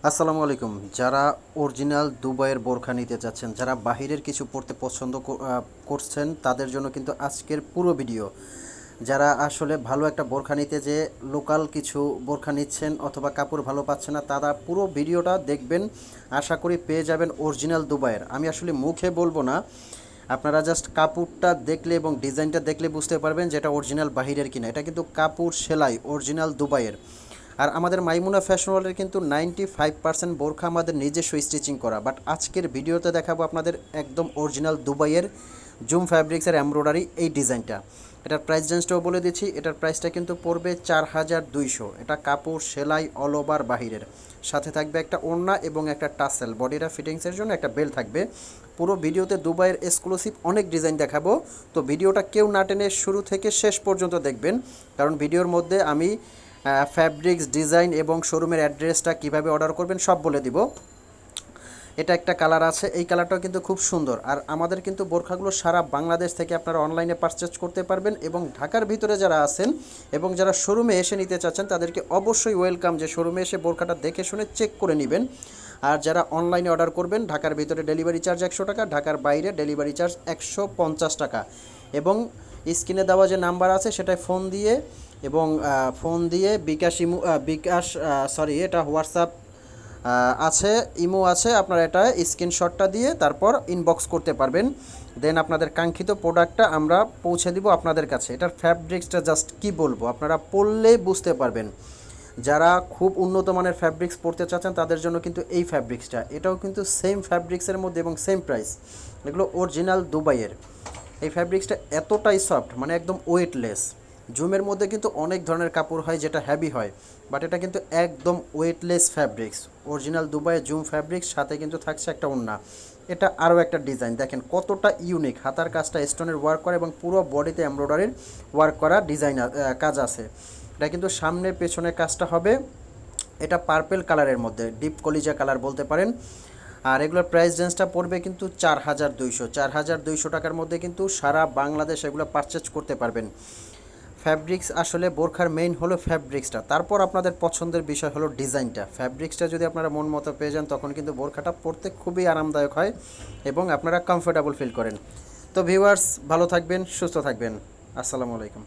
আসসালামু আলাইকুম। যারা অরিজিনাল দুবাইয়ের বোরখা নিতে চাচ্ছেন, যারা বাহিরের কিছু পড়তে পছন্দ করছেন, তাদের জন্য কিন্তু আজকের পুরো ভিডিও। যারা আসলে ভালো একটা বোরখা নিতে যে লোকাল কিছু বোরখা নিচ্ছেন অথবা কাপড় ভালো পাচ্ছে না, তারা পুরো ভিডিওটা দেখবেন। আশা করি পেয়ে যাবেন অরিজিনাল দুবাইয়ের। আমি আসলে মুখে বলবো না, আপনারা জাস্ট কাপড়টা দেখলে এবং ডিজাইনটা দেখলে বুঝতে পারবেন যেটা অরিজিনাল বাহিরের কিনা। এটা কিন্তু কাপড় সেলাই অরিজিনাল দুবাইয়ের। আর আমাদের মাইমুনা ফ্যাশন ওয়ার্ল্ডের কিন্তু 95% বোরখা আমাদের নিজস্ব স্টিচিং করা। বাট আজকের ভিডিওতে দেখাবো আপনাদের একদম অরিজিনাল দুবাইয়ের জুম ফ্যাব্রিক্সের এমব্রয়ডারি এই ডিজাইনটা। এটার প্রাইস রেঞ্জটাও বলে দিচ্ছি। এটার প্রাইসটা কিন্তু পড়বে 4200। এটা কাপড় সেলাই অল ওভার বাহিরের, সাথে থাকবে একটা ওড়না এবং একটা টাসেল, বডিটা ফিটিংসের জন্য একটা বেল থাকবে। পুরো ভিডিওতে দুবাইয়ের এক্সক্লুসিভ অনেক ডিজাইন দেখাবো। তো ভিডিওটা কেউ না টেনে শুরু থেকে শেষ পর্যন্ত দেখবেন, কারণ ভিডিওর মধ্যে আমি ফ্যাব্রিক্স, ডিজাইন এবং শোরুমের অ্যাড্রেসটা কিভাবে অর্ডার করবেন সব বলে দিব। এটা একটা কালার আছে, এই কালারটাও কিন্তু খুব সুন্দর। আর আমাদের কিন্তু বোরখাগুলো সারা বাংলাদেশ থেকে আপনারা অনলাইনে পারচেজ করতে পারবেন, এবং ঢাকার ভিতরে যারা আছেন এবং যারা শোরুমে এসে নিতে চাচ্ছেন তাদেরকে অবশ্যই ওয়েলকাম, যে শোরুমে এসে বোরখাটা দেখে শুনে চেক করে নেবেন। আর যারা অনলাইনে অর্ডার করবেন, ঢাকার ভিতরে ডেলিভারি চার্জ 100 টাকা, ঢাকার বাইরে ডেলিভারি চার্জ 150 টাকা। এবং স্ক্রিনে দেওয়া যে নাম্বার আছে সেটায় ফোন দিয়ে এবং ফোন দিয়ে এটা হোয়াটসঅ্যাপ আছে, ইমো আছে, আপনারা এটা স্ক্রিনশটটা দিয়ে তারপর ইনবক্স করতে পারবেন। দেন আপনাদের কাঙ্ক্ষিত প্রোডাক্টটা আমরা পৌঁছে দিব আপনাদের কাছে। এটার ফ্যাব্রিক্সটা জাস্ট কি বলবো, আপনারা পরলে বুঝতে পারবেন। যারা খুব উন্নত মানের ফ্যাব্রিক্স পরতে চাচ্ছেন তাদের জন্য কিন্তু এই ফ্যাব্রিক্সটা, এটাও কিন্তু সেম ফ্যাব্রিক্সের মধ্যে এবং সেম প্রাইস। এগুলো অরিজিনাল দুবাইয়ের। এই ফ্যাব্রিক্সটা এতটাই সফট, মানে একদম ওয়েটলেস। জুমের মধ্যে কিন্তু অনেক ধরনের কাপড় হয় যেটা হ্যাভি হয়, বাট এটা কিন্তু একদম ওয়েটলেস ফ্যাব্রিক্স, অরিজিনাল দুবাইয়ের জুম ফ্যাব্রিক্স। সাথে কিন্তু থাকছে একটা ওড়না। এটা আরও একটা ডিজাইন দেখেন কতটা ইউনিক। হাতার কাজটা স্টোনের ওয়ার্ক করা এবং পুরো বডিতে এমব্রয়ডারির ওয়ার্ক করা ডিজাইন কাজ আছে। এটা কিন্তু সামনে পেছনের কাজটা হবে। এটা পার্পেল কালারের মধ্যে, ডিপ কলিজা কালার বলতে পারেন। আর এগুলোর প্রাইস রেঞ্জটা পড়বে কিন্তু 4200 টাকার মধ্যে কিন্তু সারা বাংলাদেশ এগুলো পারচেজ করতে পারবেন। ফ্যাব্রিক্স আসলে বোরখার মেইন হলো ফ্যাব্রিক্সটা, তারপর আপনাদের পছন্দের বিষয় হলো ডিজাইনটা। ফ্যাব্রিক্সটা যদি আপনারা মন মতো পেয়ে যান তখন কিন্তু বোরখাটা পরতে খুবই আরামদায়ক হয় এবং আপনারা কমফোর্টেবল ফিল করেন। তো ভিউয়ার্স, ভালো থাকবেন, সুস্থ থাকবেন। আসসালামু আলাইকুম।